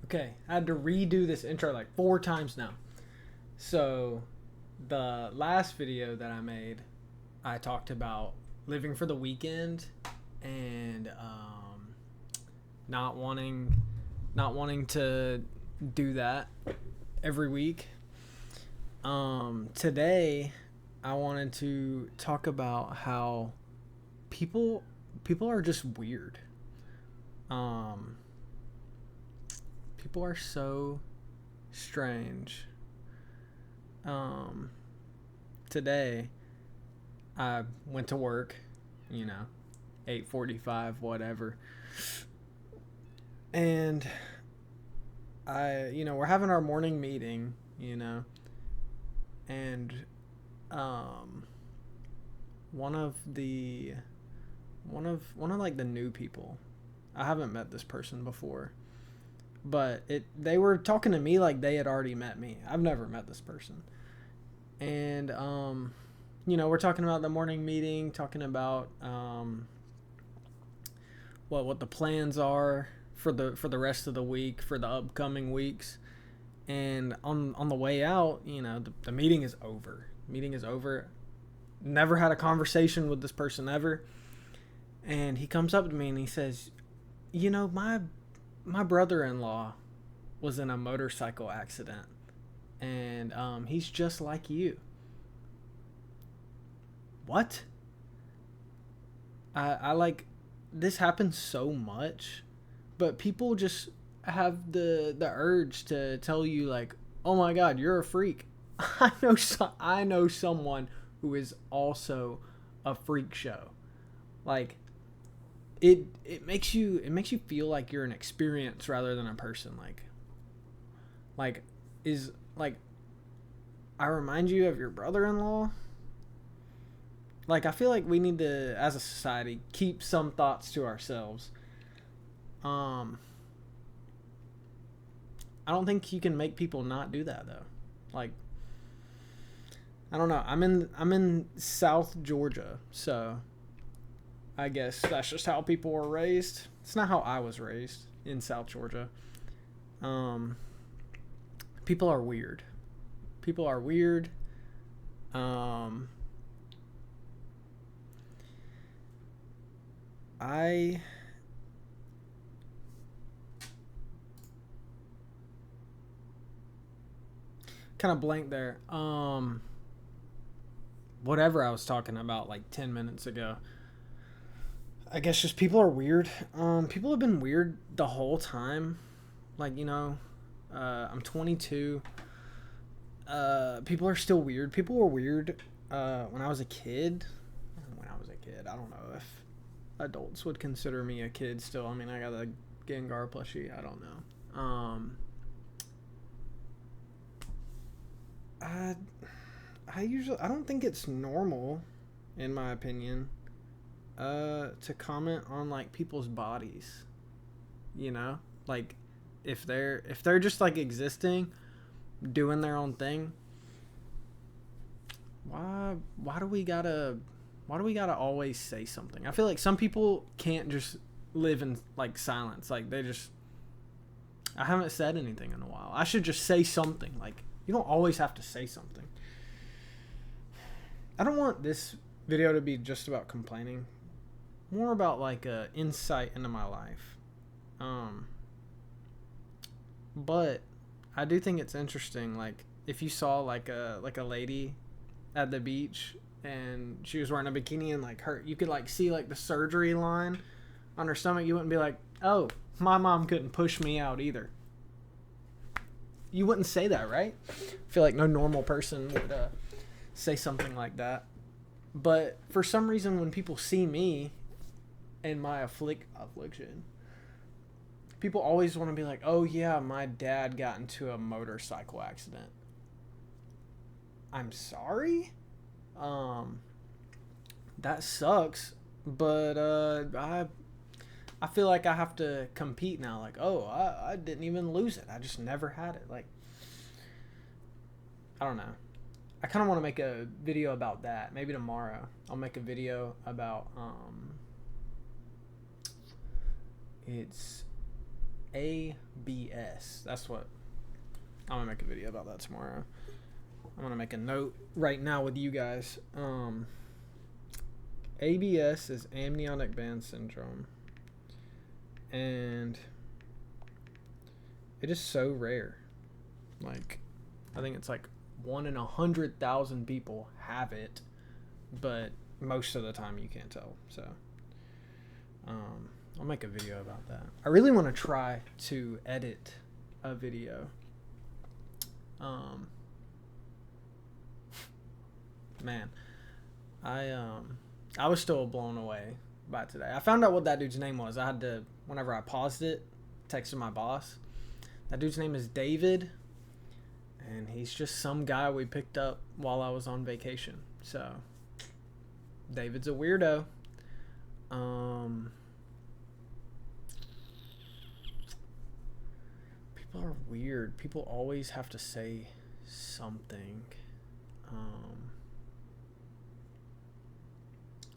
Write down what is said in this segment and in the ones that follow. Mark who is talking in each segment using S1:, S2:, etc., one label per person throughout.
S1: Okay, I had to redo this intro like 4 times now. So, the last video that I made, I talked about living for the weekend and not wanting, not wanting to do that every week. Today, I wanted to talk about how people people are just weird. Um, People are so strange. Um, Today I went to work, you know, 8:45 whatever. And we're having our morning meeting, and um one of the one of like the new people. I haven't met this person before, but they were talking to me like they had already met me. I've never met this person. And we're talking about the morning meeting, talking about what the plans are for the rest of the week, for the upcoming weeks. And on the way out, the meeting is over. Meeting is over. Never had a conversation with this person ever. And he comes up to me and he says, my brother-in-law was in a motorcycle accident, and he's just like you. What? I like this happens so much, but people just have the urge to tell you like, "Oh my God, you're a freak." I know someone who is also a freak show. Like it makes you feel like you're an experience rather than a person. Like is like I remind you of your brother-in-law. Like I feel like we need to, as a society, keep some thoughts to ourselves. Um, I don't think you can make people not do that though. Like I don't know. I'm in South Georgia, so I guess that's just how people were raised. It's not how I was raised in South Georgia. Um, People are weird. People are weird. Um, I kind of blank there. Whatever I was talking about like 10 minutes ago. I guess just people are weird. People have been weird the whole time. Like, I'm 22. People are still weird. People were weird when I was a kid. I don't know if adults would consider me a kid still. I mean, I got a Gengar plushie. I don't know. I I don't think it's normal, in my opinion, to comment on like people's bodies. You know, like if they're just like existing, doing their own thing. Why do we gotta always say something? I feel like some people can't just live in like silence. Like they just I haven't said anything in a while. I should just say something. Like you don't always have to say something. I don't want this video to be just about complaining. More about like a insight into my life. Um, but I do think it's interesting. Like if you saw like a lady at the beach and she was wearing a bikini and like you could like see like the surgery line on her stomach, you wouldn't be like, oh, my mom couldn't push me out either. You wouldn't say that, right? I feel like no normal person would say something like that. But for some reason, when people see me and my affliction, people always want to be like, oh yeah, my dad got into a motorcycle accident. I'm sorry. Um, that sucks, but I feel like I have to compete now. Like, oh, I didn't even lose it. I just never had it. Like, I don't know. I kind of want to make a video about that. Maybe tomorrow I'll make a video about it's ABS. That's what I'm gonna make a video about that tomorrow. I'm gonna make a note right now with you guys. ABS is amniotic band syndrome, and it is so rare. Like, I think it's like 1 in 100,000 people have it, but most of the time you can't tell. So I'll make a video about that. I really want to try to edit a video. Man, I was still blown away by today. I found out what that dude's name was. I had to, whenever I paused it, texted my boss. That dude's name is David, and he's just some guy we picked up while I was on vacation. So David's a weirdo. People are weird. People always have to say something.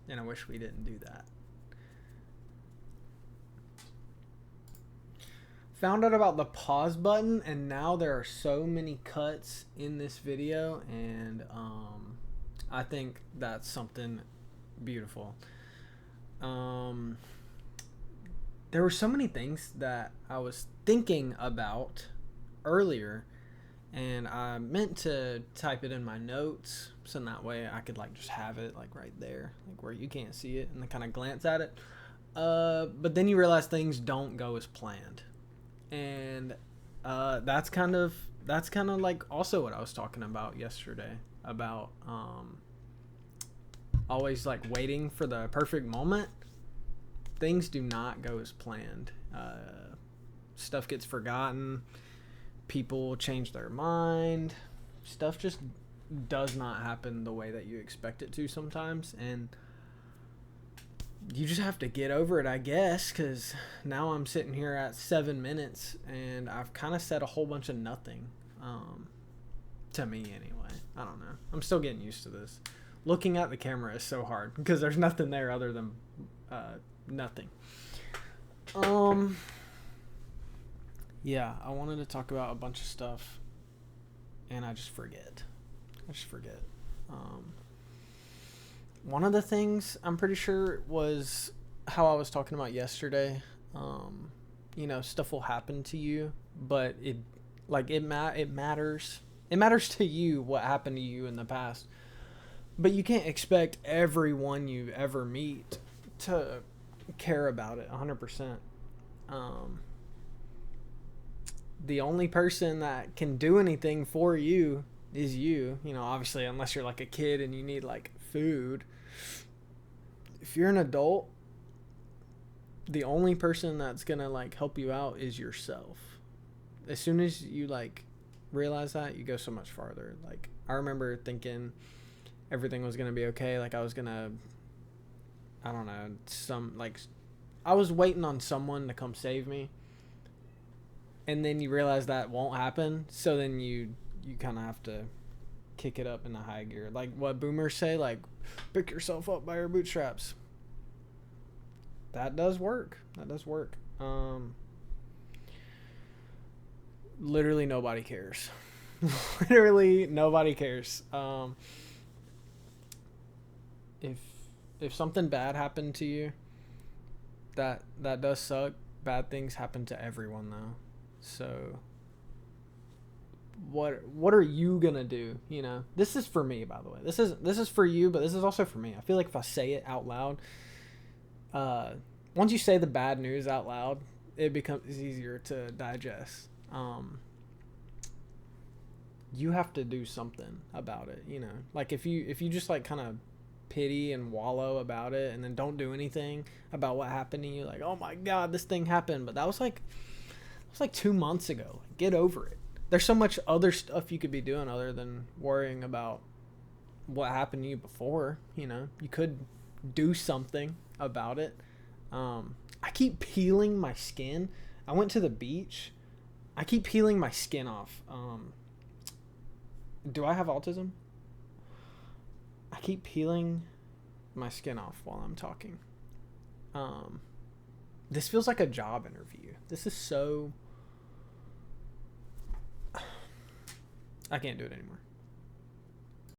S1: And I wish we didn't do that. Found out about the pause button, and now there are so many cuts in this video, and I think that's something beautiful. There were so many things that I was thinking about earlier, and I meant to type it in my notes so that way I could like just have it like right there, like where you can't see it, and then kind of glance at it. But then you realize things don't go as planned, and that's kind of like also what I was talking about yesterday about always like waiting for the perfect moment. Things do not go as planned. Stuff gets forgotten. People change their mind. Stuff just does not happen the way that you expect it to sometimes, and you just have to get over it, I guess, because now I'm sitting here at 7 minutes and I've kind of said a whole bunch of nothing, to me anyway. I don't know. I'm still getting used to this. Looking at the camera is so hard because there's nothing there other than nothing. Yeah, I wanted to talk about a bunch of stuff and I just forget. One of the things I'm pretty sure was how I was talking about yesterday. Stuff will happen to you, but it matters. It matters to you what happened to you in the past, but you can't expect everyone you ever meet to care about it 100%. The only person that can do anything for you is you. Obviously, unless you're like a kid and you need like food. If you're an adult, the only person that's gonna like help you out is yourself. As soon as you like realize that, you go so much farther. Like, I remember thinking everything was gonna be okay. Like, I was gonna, I don't know, I was waiting on someone to come save me. And then you realize that won't happen. So then you kind of have to kick it up into high gear. Like what boomers say, like, pick yourself up by your bootstraps. That does work. Literally nobody cares. Literally nobody cares. If something bad happened to you, that does suck. Bad things happen to everyone though. So what are you gonna do? This is for me, by the way. This is for you, but this is also for me. I feel like if I say it out loud, once you say the bad news out loud, it becomes easier to digest. You have to do something about it. Like if you just like kind of pity and wallow about it and then don't do anything about what happened to you, like, oh my god, this thing happened, but that was like 2 months ago. Get over it. There's so much other stuff you could be doing other than worrying about what happened to you before. You could do something about it. I keep peeling my skin. I went to the beach. I keep peeling my skin off. Do I have autism? I keep peeling my skin off while I'm talking. This feels like a job interview. This is so... I can't do it anymore.